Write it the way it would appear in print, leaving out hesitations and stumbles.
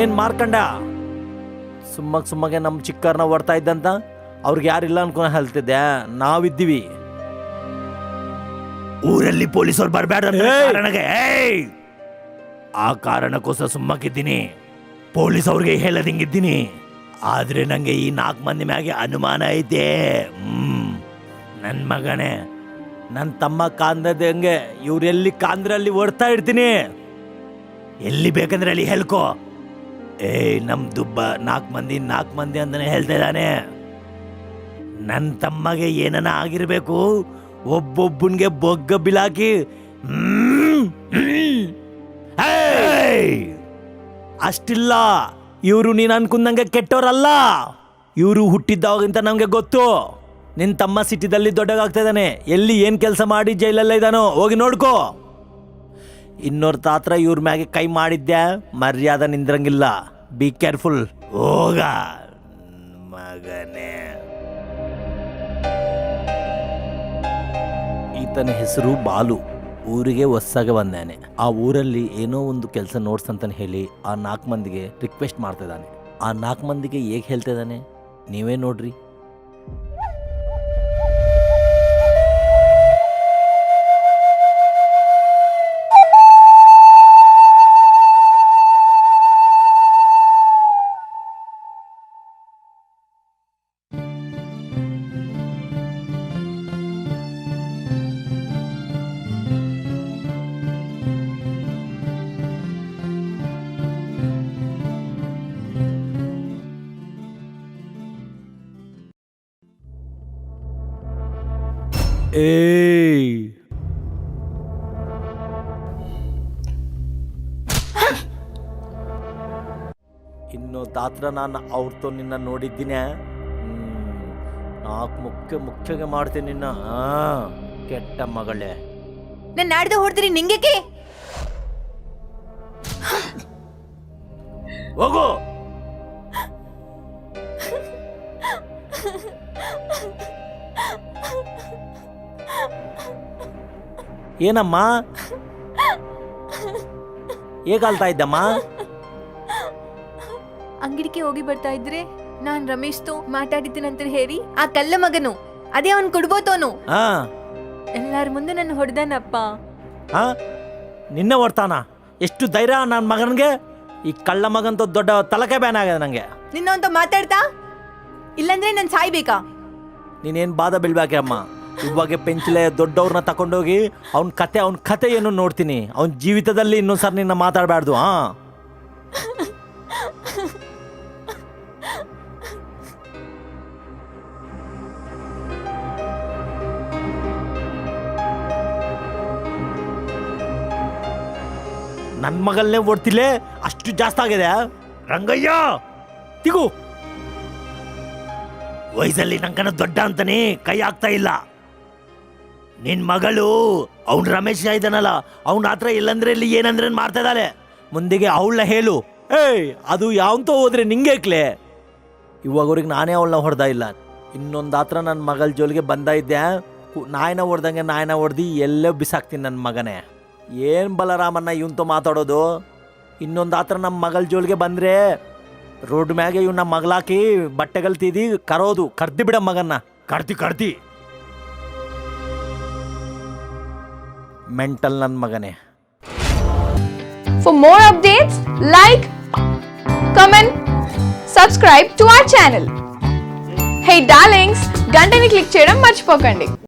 ಏನ್ ಮಾರ್ಕಂಡ ಸುಮ್ಮಗೆ ನಮ್ಮ ಚಿಕ್ಕರ್ನ ಹೊಡ್ತಾ ಇದ್ದಂತ ಅವ್ರಿಗೆ ಯಾರಿಲ್ಲ ಅನ್ಕೊಂಡು ಹೇಳ್ತಿದ್ದೆ. ನಾವಿದ್ದೀವಿ. ಊರಲ್ಲಿ ಪೊಲೀಸರು ಬರಬೇಡ ಆ ಕಾರಣಕ್ಕೋಸ್ಕರ ಸುಮ್ಮಕ್ಕಿದ್ದೀನಿ. ಪೊಲೀಸ್ ಅವ್ರಿಗೆ ಹೇಳದಿಂಗಿದ್ದೀನಿ. ಆದ್ರೆ ನಂಗೆ ಈ 4 ಮಂದಿ ಮ್ಯಾಗೆ ಅನುಮಾನ ಐತೆ. ನನ್ ಮಗನೇ, ನನ್ನ ತಮ್ಮ ಕಾಂದದಂಗೆ ಇವ್ರೆಲ್ಲಿ ಕಾಂದ್ರಲ್ಲಿ ಓಡ್ತಾ ಇರ್ತೀನಿ. ಎಲ್ಲಿ ಬೇಕಂದ್ರೆ ಅಲ್ಲಿ ಹೇಳ್ಕೊ. ನಮ್ ದುಬ್ಬ 4 ಮಂದಿ ಅಂತಾನೆ ಹೇಳ್ತಾ ಇದ್ದಾನೆ. ನನ್ನ ತಮ್ಮಗೆ ಏನನ ಆಗಿರ್ಬೇಕು. ಒಬ್ಬೊಬ್ಬನ್ಗೆ ಬೊಗ್ಗ ಬಿಲಾಕಿ ಅಷ್ಟಿಲ್ಲ. ಇವರು ನೀನು ಅನ್ಕೊಂಡಂಗೆ ಕೆಟ್ಟೋರಲ್ಲ. ಇವರು ಹುಟ್ಟಿದ್ದಾವಂತ ನಮ್ಗೆ ಗೊತ್ತು. ನಿನ್ ತಮ್ಮ ಸಿಟಿದಲ್ಲಿ ದೊಡ್ಡಗಾಗ್ತಾ ಇದ್ದಾನೆ. ಎಲ್ಲಿ ಏನ್ ಕೆಲಸ ಮಾಡಿ ಜೈಲಲ್ಲ ಇದ್ದಾನೋ ಹೋಗಿ ನೋಡ್ಕೋ. ಇನ್ನೋರ್ ತಾತ್ರ ಇವ್ರ ಮ್ಯಾಗೆ ಕೈ ಮಾಡಿದ್ದೆ ಮರ್ಯಾದೆ ನಿಂದ್ರಂಗಿಲ್ಲ. Be careful. ಹೋಗ ಮಗನೇ. ಈತನ ಹೆಸರು ಬಾಲು. ಊರಿಗೆ ಹೊಸ್ಸಾಗ ಬಂದಾನೆ. ಆ ಊರಲ್ಲಿ ಏನೋ ಒಂದು ಕೆಲಸ ನೋಡ್ಸಂತಾನೆ ಹೇಳಿ ಆ 4 ಮಂದಿಗೆ ರಿಕ್ವೆಸ್ಟ್ ಮಾಡ್ತಾ ಇದ್ದಾನೆ. ಆ 4 ಮಂದಿಗೆ ಹೇಗೆ ಹೇಳ್ತಾ ಇದ್ದಾನೆ ನೀವೇ ನೋಡ್ರಿ. ಇನ್ನು ತಾತ್ರ ನಾನು ಅವ್ರతో ನಿನ್ನ ನೋಡಿದ್ದೀನಿ. ಮುಖ್ಯಗೆ ಮಾಡ್ತೀನಿ ನಿನ್ನ. ಕೆಟ್ಟ ಮಗಳೇ. ನನ್ನ ನಾಡ್ದು ಹೊಡೆದ್ರಿ ನಿಂಗೆಕೆ? ಹೋಗು. ಏನಮ್ಮ ಹೇಗಾಲ್ತಾ ಇದ್ದಮ್ಮ? ಅಂಗಡಿಗೆ ಹೋಗಿ ಬರ್ತಾ ಇದ್ರೆ ನಾನ್ ರಮೇಶ್తో ಮಾತಾಡಿದ್ದೀನಂತ ಹೇಳಿ ಆ ಕಳ್ಳ ಮಗನು ಅದೇ ಅವ್ನ್ ಕೊಡ್ಬೋತೋನು ಎಲ್ಲಾರ ಮುಂದೆ ನನ್ನ ಹೊಡೆದನಪ್ಪ. ನಿನ್ನೆ ಹೊಡ್ತಾನ? ಎಷ್ಟು ಧೈರ್ಯ ನನ್ನ ಮಗನಿಗೆ? ಈ ಕಳ್ಳ ಮಗಂತ ದೊಡ್ಡ ತಲಕೆ ಬ್ಯಾನ್ ಆಗಿದೆ ನಂಗೆ. ನಿನ್ನವಂತ ಮಾತಾಡ್ತಾ ಇಲ್ಲಂದ್ರೆ ನನ್ ಸಾಯ್ಬೇಕಾ? ನೀನೇನ್ ಬಾಧ ಬೀಳ್ಬೇಕೆ ಅಮ್ಮ. ಇವಾಗ ಪೆಂಚಲೆ ದೊಡ್ಡವ್ರನ್ನ ತಕೊಂಡೋಗಿ ಅವನ ಕತೆ ಏನು ನೋಡ್ತೀನಿ. ಅವನ ಜೀವಿತದಲ್ಲಿ ಇನ್ನೊಂದ್ಸರಿ ನಿನ್ನ ಮಾತಾಡಬಾರ್ದು. ನನ್ನ ಮಗಳನ್ನೇ ಓಡ್ತಿಲ್ಲೇ ಅಷ್ಟು ಜಾಸ್ತಿ ಆಗಿದೆ. ರಂಗಯ್ಯ ತಿಗು ವಯಸ್ಸಲ್ಲಿ ನಂಕನ ದೊಡ್ಡ ಅಂತಾನೆ ಕೈ ಆಗ್ತಾ ಇಲ್ಲ. ನಿನ್ ಮಗಳು ಅವ್ನು ರಮೇಶ್ ಇದ್ದಾನಲ್ಲ, ಅವ್ನ ಹತ್ರ ಇಲ್ಲಂದ್ರೆ ಇಲ್ಲಿ ಏನಂದ್ರೆ ಮಾಡ್ತಾ ಇದ್ದಾಳೆ. ಮುಂದೆಗೆ ಅವಳನ್ನ ಹೇಳು. ಅದು ಯಾವಂತೋ ಹೋದ್ರೆ ನಿಂಗೇಕ್ಲೆ. ಇವಾಗ ಅವ್ರಿಗೆ ನಾನೇ ಅವಳನ್ನ ಹೊಡೆದ ಇಲ್ಲ. ಇನ್ನೊಂದು ಹತ್ರ ನನ್ನ ಮಗಳ ಜೋಲಿಗೆ ಬಂದ ಇದ್ದೆ. ನಾಯಿನ ಹೊಡೆದಂಗೆ ನಾಯಿನ ಹೊಡೆದು ಎಲ್ಲೋ ಬಿಸಾಕ್ತೀನಿ ನನ್ನ ಮಗನೇ. ಏನು ಬಲರಾಮನ್ನ ಇವಂತೋ ಮಾತಾಡೋದು. ಇನ್ನೊಂದು ಹತ್ರ ನಮ್ಮ ಮಗಳ ಜೋಲಿಗೆ ಬಂದರೆ ರೋಡ್ ಮ್ಯಾಗೆ ಇವ್ನ ಮಗಳಾಕಿ ಬಟ್ಟೆಗಳು ತೀದಿ ಕರ್ದಿ ಬಿಡ ಮಗನ್ನ. ಕರ್ದಿ ಮೆಂಟಲ್ ನನ್ನ ಮಗನೇ. For more updates, like, comment, subscribe to our channel. Hey darlings, గంటని click చేయడం మర్చిపోకండి.